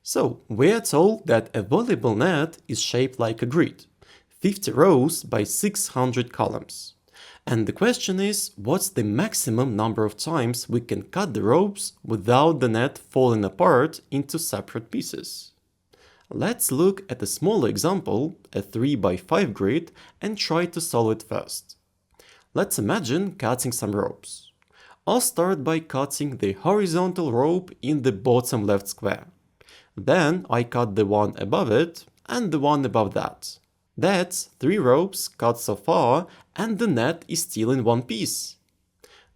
So, we are told that a volleyball net is shaped like a grid, 50 rows by 600 columns. And the question is, what's the maximum number of times we can cut the ropes without the net falling apart into separate pieces? Let's look at a smaller example, a 3 by 5 grid, and try to solve it first. Let's imagine cutting some ropes. I'll start by cutting the horizontal rope in the bottom left square. Then I cut the one above it and the one above that. That's 3 ropes cut so far, and the net is still in one piece.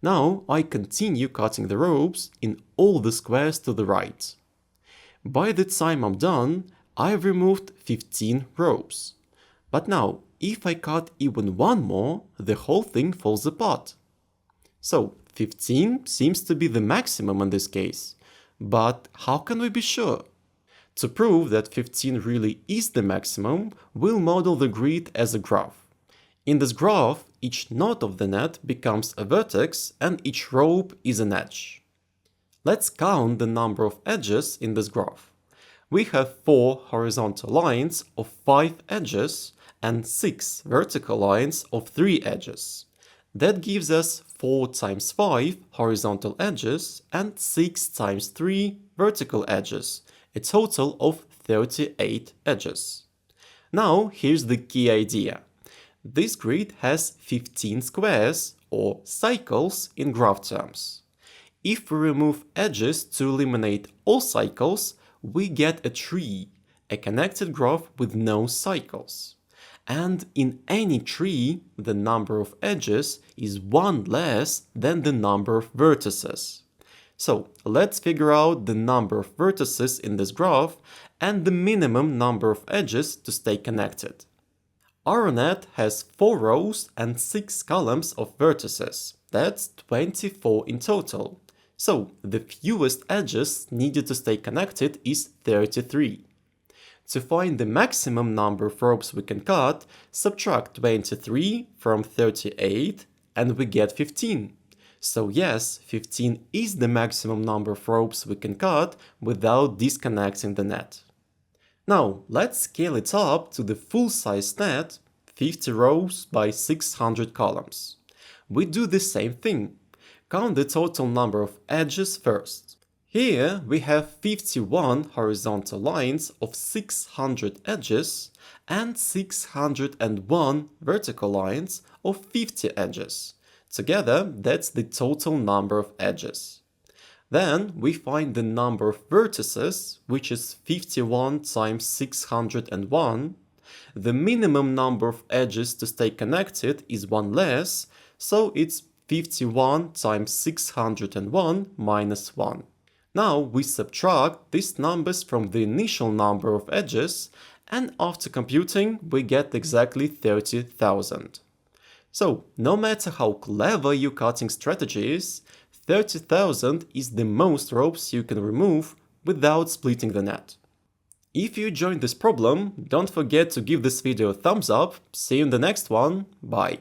Now I continue cutting the ropes in all the squares to the right. By the time I'm done, I've removed 15 ropes. But now, if I cut even one more, the whole thing falls apart. So 15 seems to be the maximum in this case. But how can we be sure? To prove that 15 really is the maximum, we'll model the grid as a graph. In this graph, each knot of the net becomes a vertex and each rope is an edge. Let's count the number of edges in this graph. We have 4 horizontal lines of 5 edges and 6 vertical lines of 3 edges. That gives us 4 times 5 horizontal edges and 6 times 3 vertical edges, a total of 38 edges. Now here's the key idea. This grid has 15 squares, or cycles in graph terms. If we remove edges to eliminate all cycles, we get a tree, a connected graph with no cycles. And in any tree, the number of edges is one less than the number of vertices. So let's figure out the number of vertices in this graph and the minimum number of edges to stay connected. Our net has 4 rows and 6 columns of vertices. That's 24 in total. So the fewest edges needed to stay connected is 33. To find the maximum number of ropes we can cut, subtract 23 from 38 and we get 15. So yes, 15 is the maximum number of ropes we can cut without disconnecting the net. Now let's scale it up to the full-size net, 50 rows by 600 columns. We do the same thing. Count the total number of edges first. Here we have 51 horizontal lines of 600 edges and 601 vertical lines of 50 edges. Together, that's the total number of edges. Then we find the number of vertices, which is 51 times 601. The minimum number of edges to stay connected is one less, so it's 51 times 601 minus 1. Now we subtract these numbers from the initial number of edges, and after computing, we get exactly 30,000. So, no matter how clever your cutting strategy is, 30,000 is the most ropes you can remove without splitting the net. If you enjoyed this problem, don't forget to give this video a thumbs up. See you in the next one. Bye.